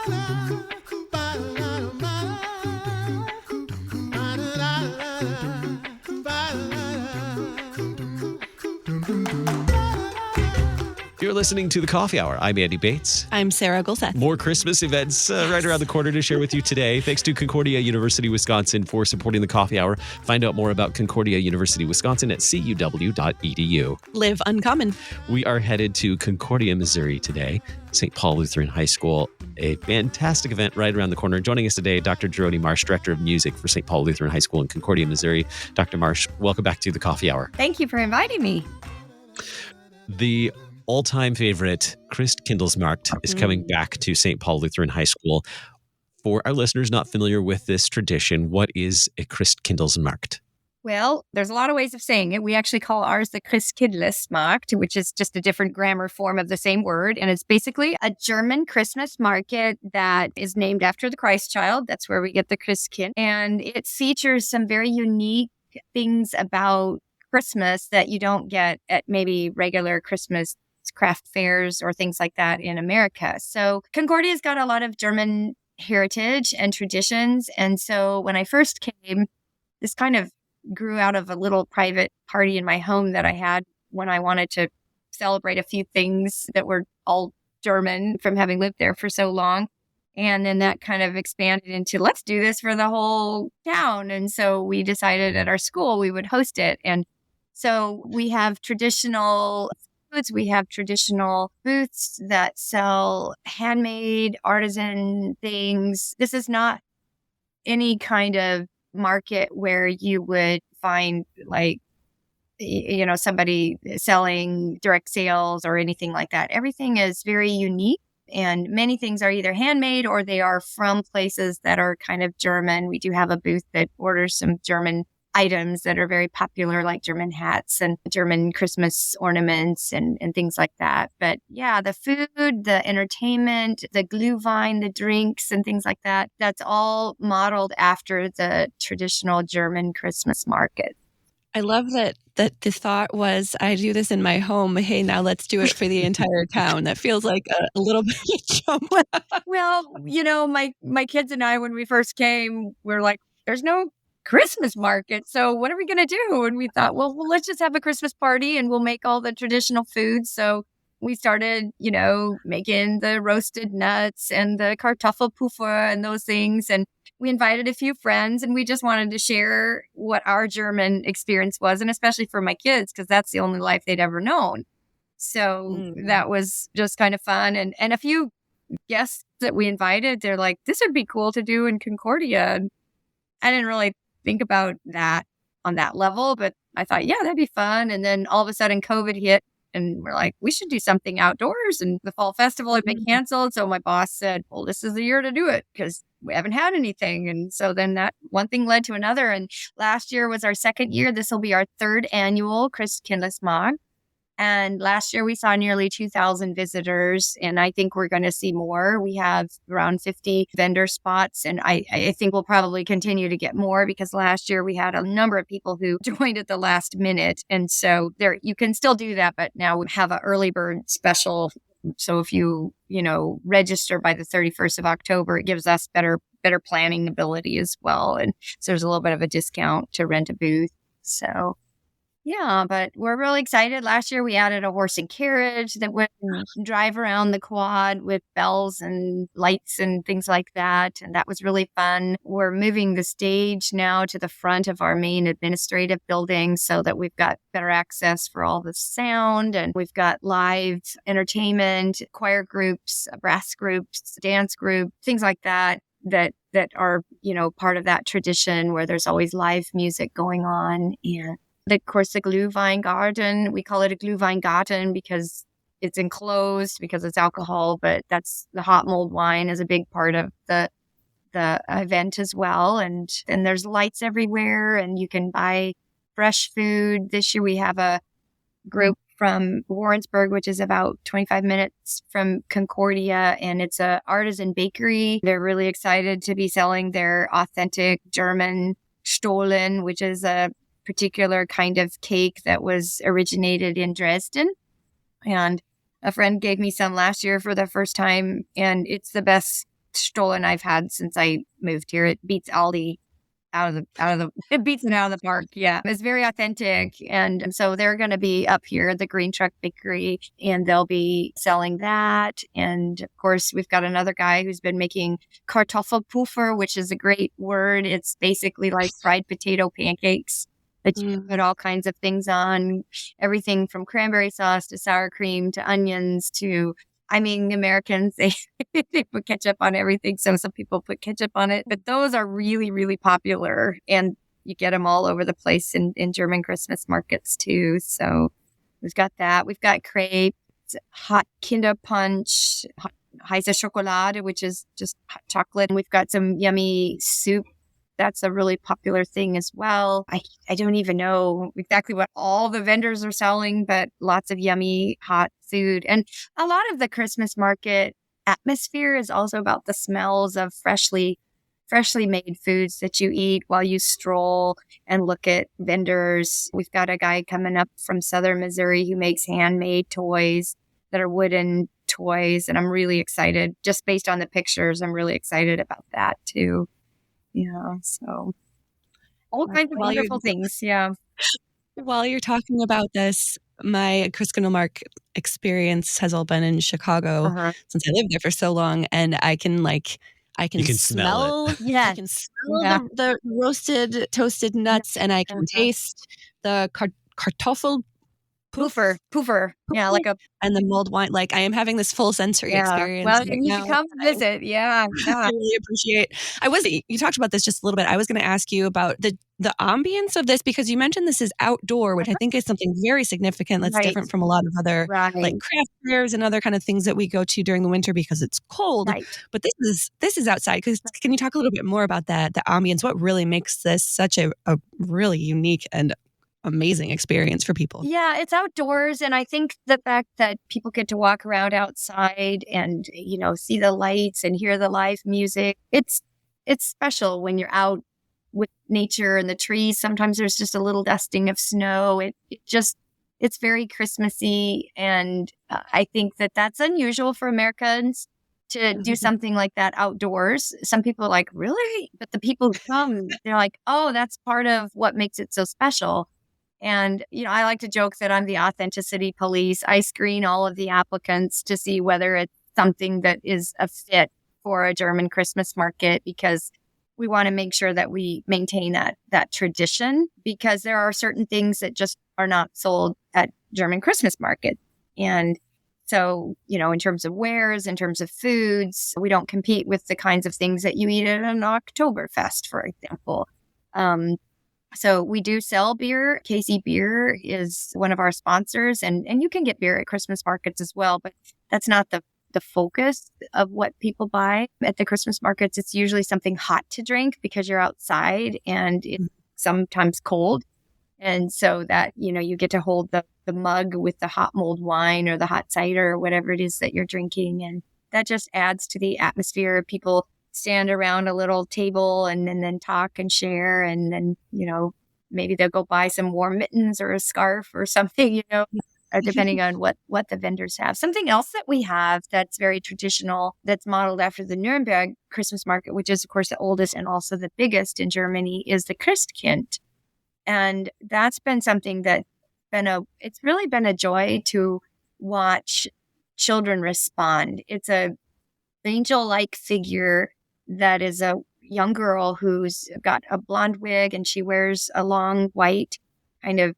You're listening to The Coffee Hour. I'm Andy Bates. I'm Sarah Gulseth. More Christmas events right around the corner to share with you today. Thanks to Concordia University, Wisconsin for supporting The Coffee Hour. Find out more about Concordia University, Wisconsin at cuw.edu. Live uncommon. We are headed to Concordia, Missouri today, Saint Paul Lutheran High School. A fantastic event right around the corner. Joining us today, Dr. Jerrode Marsh, Director of Music for Saint Paul Lutheran High School in Concordia, Missouri. Dr. Marsh, welcome back to The Coffee Hour. Thank you for inviting me. The all-time favorite Christkindlesmarkt is coming back to Saint Paul Lutheran High School. For our listeners not familiar with this tradition, what is a Christkindlesmarkt? Well, there's a lot of ways of saying it. We actually call ours the Christkindlesmarkt, which is just a different grammar form of the same word. And it's basically a German Christmas market that is named after the Christ child. That's where we get the Christkind. And it features some very unique things about Christmas that you don't get at maybe regular Christmas craft fairs or things like that in America. So Concordia's got a lot of German heritage and traditions. And so when I first came, this kind of grew out of a little private party in my home that I had when I wanted to celebrate a few things that were all German from having lived there for so long. And then that kind of expanded into, let's do this for the whole town. And so we decided at our school we would host it. And so we have traditional foods, we have traditional booths that sell handmade artisan things. This is not any kind of market where you would find somebody selling direct sales or anything like that. Everything is very unique, and many things are either handmade or they are from places that are kind of German. We do have a booth that orders some German items that are very popular, like German hats and German Christmas ornaments and things like that. But yeah, the food, the entertainment, the Glühwein, the drinks and things like that, that's all modeled after the traditional German Christmas market. I love that the thought was, I do this in my home. Hey, now let's do it for the entire town. That feels like a little bit of a jump. Well, my kids and I, when we first came, we're like, there's no Christmas market. So what are we going to do? And we thought, well, let's just have a Christmas party and we'll make all the traditional foods. So we started, making the roasted nuts and the Kartoffelpuffer and those things. And we invited a few friends and we just wanted to share what our German experience was. And especially for my kids, because that's the only life they'd ever known. So that was just kind of fun. And a few guests that we invited, they're like, this would be cool to do in Concordia. And I didn't really think about that on that level, but I thought, yeah, that'd be fun. And then all of a sudden COVID hit and we're like, we should do something outdoors. And the fall festival had been canceled. So my boss said, well, this is the year to do it because we haven't had anything. And so then that one thing led to another. And last year was our second year. This will be our third annual Christkindlesmarkt. And last year we saw nearly 2,000 visitors, and I think we're going to see more. We have around 50 vendor spots, and I think we'll probably continue to get more because last year we had a number of people who joined at the last minute. And so there, you can still do that, but now we have an early bird special. So if you register by the 31st of October, it gives us better planning ability as well. And so there's a little bit of a discount to rent a booth. So yeah, but we're really excited. Last year, we added a horse and carriage that would drive around the quad with bells and lights and things like that. And that was really fun. We're moving the stage now to the front of our main administrative building so that we've got better access for all the sound. And we've got live entertainment, choir groups, brass groups, dance group, things like that are, part of that tradition where there's always live music going on. And of course, the Glühwein garden, we call it a Glühwein garden because it's enclosed because it's alcohol, but that's the hot mulled wine is a big part of the event as well. And then there's lights everywhere and you can buy fresh food. This year we have a group from Warrensburg, which is about 25 minutes from Concordia, and it's a artisan bakery. They're really excited to be selling their authentic German Stollen, which is a particular kind of cake that was originated in Dresden. And a friend gave me some last year for the first time, and it's the best Stollen I've had since I moved here. It beats Aldi it beats it out of the park. Yeah. It's very authentic. And so they're going to be up here at the Green Truck Bakery, and they'll be selling that. And of course, we've got another guy who's been making Kartoffelpuffer, which is a great word. It's basically like fried potato pancakes that you can put all kinds of things on, everything from cranberry sauce to sour cream to onions to, I mean, Americans, they put ketchup on everything. So some people put ketchup on it, but those are really, really popular, and you get them all over the place in German Christmas markets too. So we've got that. We've got crepe, hot Kinderpunch, heiße Schokolade, which is just hot chocolate. And we've got some yummy soup. That's a really popular thing as well. I don't even know exactly what all the vendors are selling, but lots of yummy hot food. And a lot of the Christmas market atmosphere is also about the smells of freshly made foods that you eat while you stroll and look at vendors. We've got a guy coming up from Southern Missouri who makes handmade toys that are wooden toys. And I'm really excited. Just based on the pictures, I'm really excited about that too. Yeah, so all kinds of wonderful things. Yeah. While you're talking about this, my Christkindlesmarkt experience has all been in Chicago since I lived there for so long, and I can smell it. Yeah. I can smell the roasted toasted nuts, and I can taste the Kartoffel Puffer. Yeah, like a and the mulled wine. Like, I am having this full sensory experience. Well, right you now. should come visit. Yeah. I really appreciate. You talked about this just a little bit. I was going to ask you about the ambience of this, because you mentioned this is outdoor, which I think is something very significant that's different from a lot of other like craft fairs and other kind of things that we go to during the winter because it's cold. Right. But this is outside. Can you talk a little bit more about that? The ambience, what really makes this such a really unique and amazing experience for people? Yeah, it's outdoors. And I think the fact that people get to walk around outside and, see the lights and hear the live music, it's special when you're out with nature and the trees. Sometimes there's just a little dusting of snow. It's very Christmassy. And I think that that's unusual for Americans to do something like that outdoors. Some people are like, really? But the people who come, they're like, oh, that's part of what makes it so special. And, I like to joke that I'm the authenticity police. I screen all of the applicants to see whether it's something that is a fit for a German Christmas market, because we want to make sure that we maintain that tradition, because there are certain things that just are not sold at German Christmas market. And so, in terms of wares, in terms of foods, we don't compete with the kinds of things that you eat at an Oktoberfest, for example. So we do sell beer. Casey Beer is one of our sponsors, and you can get beer at Christmas markets as well, but that's not the focus of what people buy at the Christmas markets. It's usually something hot to drink because you're outside and it's sometimes cold. And so that, you get to hold the mug with the hot mulled wine or the hot cider or whatever it is that you're drinking. And that just adds to the atmosphere. People stand around a little table and then talk and share. And then, maybe they'll go buy some warm mittens or a scarf or something, depending on what the vendors have. Something else that we have that's very traditional, that's modeled after the Nuremberg Christmas market, which is, of course, the oldest and also the biggest in Germany, is the Christkind. And that's been something that it's really been a joy to watch children respond. It's a angel-like figure that is a young girl who's got a blonde wig, and she wears a long white kind of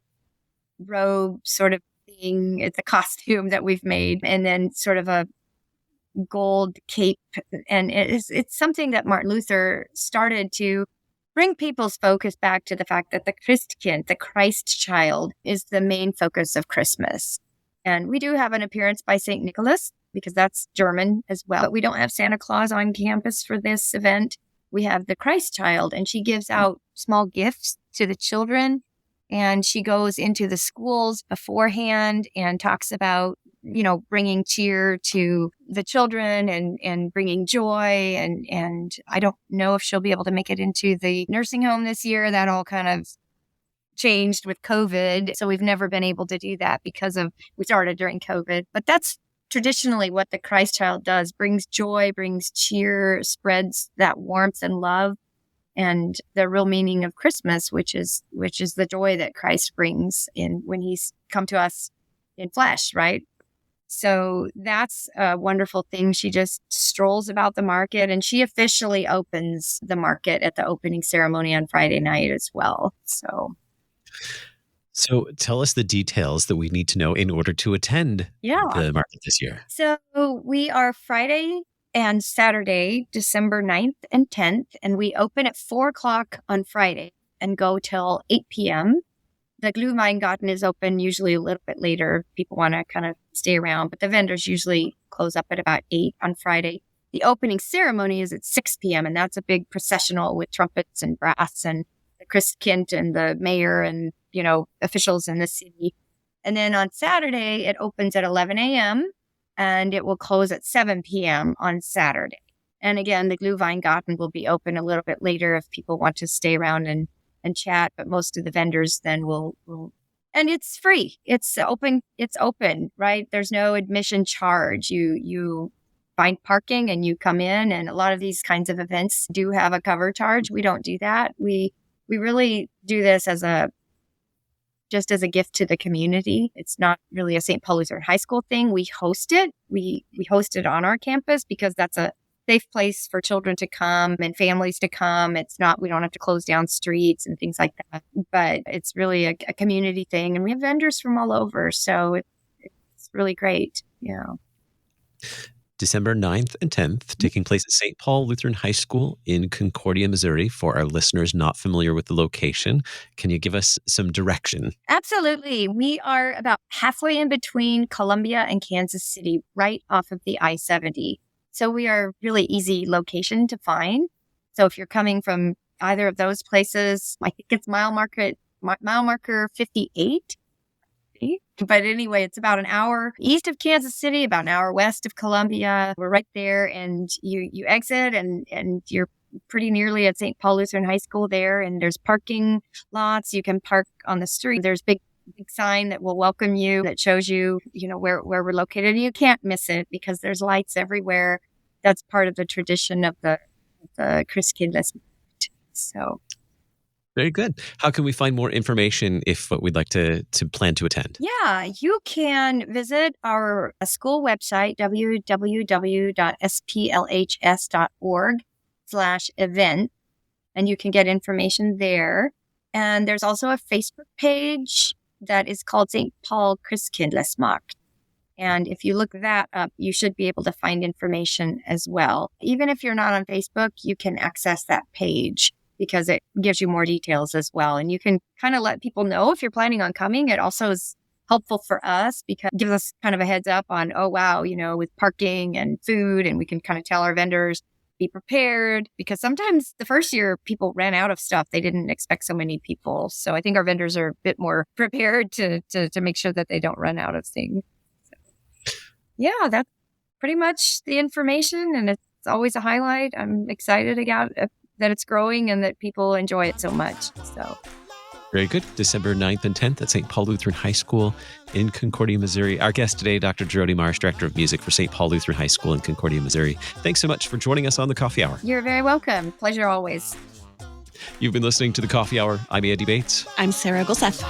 robe sort of thing. It's a costume that we've made, and then sort of a gold cape. And it's something that Martin Luther started to bring people's focus back to the fact that the Christkind, the Christ child, is the main focus of Christmas. And we do have an appearance by St. Nicholas, because that's German as well. But we don't have Santa Claus on campus for this event. We have the Christ child, and she gives out small gifts to the children. And she goes into the schools beforehand and talks about, bringing cheer to the children and bringing joy. And I don't know if she'll be able to make it into the nursing home this year. That all kind of changed with COVID. So we've never been able to do that because we started during COVID. But that's traditionally what the Christ child does, brings joy, brings cheer, spreads that warmth and love, and the real meaning of Christmas, which is the joy that Christ brings in when he's come to us in flesh, right? So that's a wonderful thing. She just strolls about the market, and she officially opens the market at the opening ceremony on Friday night as well. So tell us the details that we need to know in order to attend the market this year. So we are Friday and Saturday, December 9th and 10th, and we open at 4 o'clock on Friday and go till 8 p.m. The Glühweingarten is open usually a little bit later. People want to kind of stay around, but the vendors usually close up at about 8 on Friday. The opening ceremony is at 6 p.m., and that's a big processional with trumpets and brass and the Christkind and the mayor and, officials in the city. And then on Saturday, it opens at 11 a.m., and it will close at 7 p.m. on Saturday. And again, the Glühweingarten will be open a little bit later if people want to stay around and chat, but most of the vendors then will, and it's free. It's open, right? There's no admission charge. You find parking and you come in, and a lot of these kinds of events do have a cover charge. We don't do that. We really do this just as a gift to the community. It's not really a St. Paul Lutheran High School thing. We host it. We host it on our campus because that's a safe place for children to come and families to come. We don't have to close down streets and things like that, but it's really a community thing. And we have vendors from all over. So it's really great. Yeah. December 9th and 10th, taking place at St. Paul Lutheran High School in Concordia, Missouri. For our listeners not familiar with the location, can you give us some direction? Absolutely. We are about halfway in between Columbia and Kansas City, right off of the I-70. So we are a really easy location to find. So if you're coming from either of those places, I think it's mile marker 58. But anyway, it's about an hour east of Kansas City, about an hour west of Columbia. We're right there, and you exit and you're pretty nearly at St. Paul Lutheran High School there, and there's parking lots. You can park on the street. There's big sign that will welcome you, that shows you, where we're located. And you can't miss it because there's lights everywhere. That's part of the tradition of the Christkindlesmarkt. So very good. How can we find more information if we'd like to plan to attend? Yeah, you can visit our school website, www.splhs.org/event, and you can get information there. And there's also a Facebook page that is called Saint Paul Christkindlesmarkt. And if you look that up, you should be able to find information as well. Even if you're not on Facebook, you can access that page because it gives you more details as well. And you can kind of let people know if you're planning on coming. It also is helpful for us because it gives us kind of a heads up on, oh, wow, with parking and food, and we can kind of tell our vendors, be prepared, because sometimes the first year people ran out of stuff. They didn't expect so many people. So I think our vendors are a bit more prepared to make sure that they don't run out of things. So, yeah, that's pretty much the information, and it's always a highlight. I'm excited about that it's growing and that people enjoy it so much. So very good. December 9th and 10th at St. Paul Lutheran High School in Concordia, Missouri. Our guest today, Dr. Jerrode Marsh, Director of Music for St. Paul Lutheran High School in Concordia, Missouri. Thanks so much for joining us on the Coffee Hour. You're very welcome. Pleasure always. You've been listening to the Coffee Hour. I'm Andy Bates. I'm Sarah Gulseth.